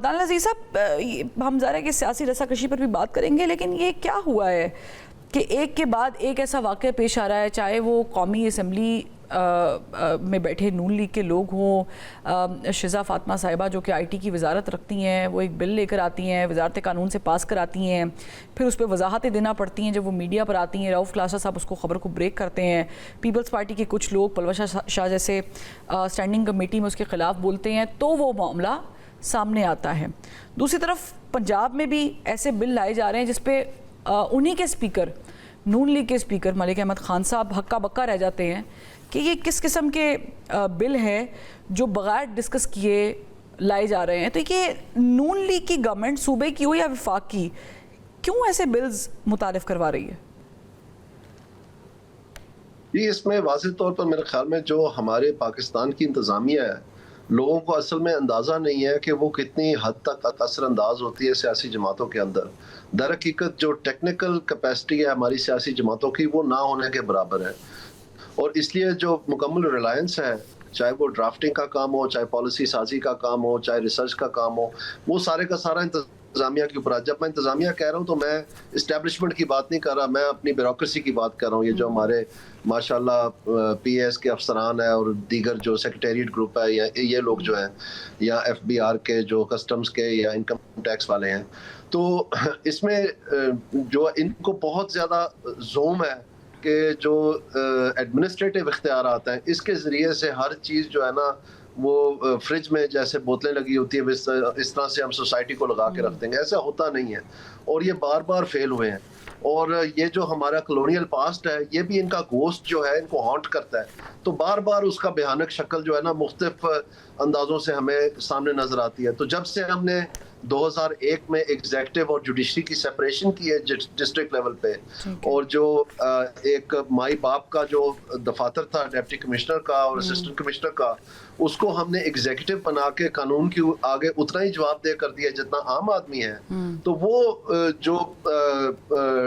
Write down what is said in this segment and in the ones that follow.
دانیال عزیز صاحب، ہم ظاہر کہ سیاسی رساکشی پر بھی بات کریں گے، لیکن یہ کیا ہوا ہے کہ ایک کے بعد ایک ایسا واقعہ پیش آ رہا ہے، چاہے وہ قومی اسمبلی میں بیٹھے نون لیگ کے لوگ ہوں، شزا فاطمہ صاحبہ جو کہ آئی ٹی کی وزارت رکھتی ہیں، وہ ایک بل لے کر آتی ہیں، وزارت قانون سے پاس کراتی ہیں، پھر اس پہ وضاحتیں دینا پڑتی ہیں، جب وہ میڈیا پر آتی ہیں رؤف کلاسا صاحب اس کو خبر کو بریک کرتے ہیں، پیپلز پارٹی کے کچھ لوگ پلوشا شاہ جیسے اسٹینڈنگ کمیٹی میں اس کے خلاف بولتے ہیں تو وہ معاملہ سامنے آتا ہے۔ دوسری طرف پنجاب میں بھی ایسے بل لائے جا رہے ہیں جس پہ انہی کے سپیکر، نون لیگ کے سپیکر ملک احمد خان صاحب ہکا بکا رہ جاتے ہیں کہ یہ کس قسم کے بل ہیں جو بغیر ڈسکس کیے لائے جا رہے ہیں۔ تو یہ نون لیگ کی گورنمنٹ صوبے کی ہو یا وفاق کی، کیوں ایسے بلز متعارف کروا رہی ہے؟ جی، اس میں واضح طور پر میرے خیال میں جو ہمارے پاکستان کی انتظامیہ ہے، لوگوں کو اصل میں اندازہ نہیں ہے کہ وہ کتنی حد تک اثر انداز ہوتی ہے سیاسی جماعتوں کے اندر۔ در حقیقت جو ٹیکنیکل کیپیسٹی ہے ہماری سیاسی جماعتوں کی، وہ نہ ہونے کے برابر ہے، اور اس لیے جو مکمل ریلائنس ہے، چاہے وہ ڈرافٹنگ کا کام ہو، چاہے پالیسی سازی کا کام ہو، چاہے ریسرچ کا کام ہو، وہ سارے کا سارا انتظامیہ کے اوپر۔ جب میں انتظامیہ کہہ رہا ہوں تو میں اسٹیبلشمنٹ کی بات نہیں کر رہا، میں اپنی بیوروکریسی کی بات کر رہا ہوں۔ یہ جو ہمارے ماشاءاللہ پی ایس کے افسران ہیں اور دیگر جو سیکریٹریٹ گروپ ہے، یا یہ لوگ جو ہیں، یا ایف بی آر کے جو کسٹمز کے یا انکم ٹیکس والے ہیں، تو اس میں جو ان کو بہت زیادہ زوم ہے کہ جو ایڈمنسٹریٹو اختیارات ہیں، اس کے ذریعے سے ہر چیز جو ہے نا، وہ فریج میں جیسے بوتلیں لگی ہوتی ہیں اس طرح سے ہم سوسائٹی کو لگا کے رکھ دیں گے۔ ایسا ہوتا نہیں ہے، اور یہ بار بار فیل ہوئے ہیں۔ اور یہ جو ہمارا کلونیل پاسٹ ہے، یہ بھی ان کا گوسٹ جو ہے ان کو ہانٹ کرتا ہے، تو بار بار اس کا بھیانک شکل جو ہے نا مختلف اندازوں سے ہمیں سامنے نظر آتی ہے۔ تو جب سے ہم نے 2001 میں ایگزیکٹو اور جوڈیشری کی سیپریشن کی ہے ڈسٹرکٹ لیول پہ، اور جو ایک مائی باپ کا جو دفاتر تھا ڈپٹی کمشنر کا اور اسسٹنٹ کمشنر کا، اس کو ہم نے ایگزیکٹو بنا کے قانون کی آگے اتنا ہی جواب دہ کر دیا جتنا عام آدمی ہے، تو وہ جو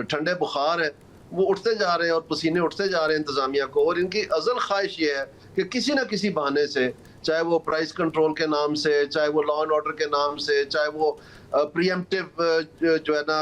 ٹھنڈے بخار ہے وہ اٹھتے جا رہے ہیں اور پسینے اٹھتے جا رہے ہیں انتظامیہ کو، اور ان کی ازل خواہش یہ ہے کہ کسی نہ کسی بہانے سے، چاہے وہ پرائز کنٹرول کے نام سے، چاہے وہ لا اینڈ آرڈر کے نام سے، چاہے وہ پریمپٹیو جو ہے نا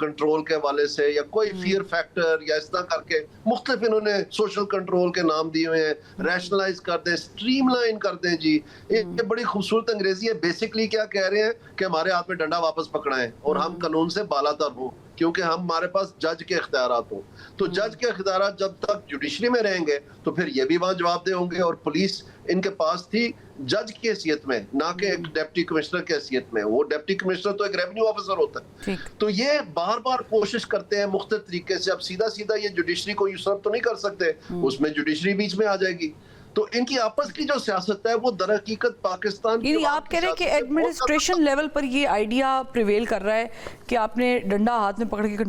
کنٹرول کے حوالے سے، یا کوئی فیئر فیکٹر، یا اس طرح کر کے مختلف انہوں نے سوشل کنٹرول کے نام دیے ہوئے ہیں، ریشنلائز کر دیں، اسٹریم لائن کر دیں۔ جی، یہ بڑی خوبصورت انگریزی ہے۔ بیسکلی کیا کہہ رہے ہیں کہ ہمارے ہاتھ میں ڈنڈا واپس پکڑائیں اور ہم قانون سے بالا تر ہوں، کیونکہ ہمارے پاس جج کے اختیارات ہوں۔ تو جج کے اختیارات جب تک جوڈیشری میں رہیں گے تو پھر یہ بھی وہاں جواب دہ ہوں گے، اور پولیس ان کے پاس تھی جج کی حیثیت میں، نہ کہ ایک ڈپٹی کمشنر کی حیثیت میں۔ وہ ڈپٹی کمشنر تو ایک ریونیو آفیسر ہوتا ہے۔ تو یہ بار بار کوشش کرتے ہیں مختلف طریقے سے۔ اب سیدھا سیدھا یہ جوڈیشری کو یوسرپ تو نہیں کر سکتے، اس میں جوڈیشری بیچ میں آ جائے گی۔ تو ان کی آپس کی جو سیاست ہے وہ در حقیقت پاکستان کی، آپ کہہ رہے ہیں کہ ایڈمنسٹریشن لیول پر یہ آئیڈیا پریویل کر رہا ہے کہ آپ نے ڈنڈا ہاتھ میں پکڑ کے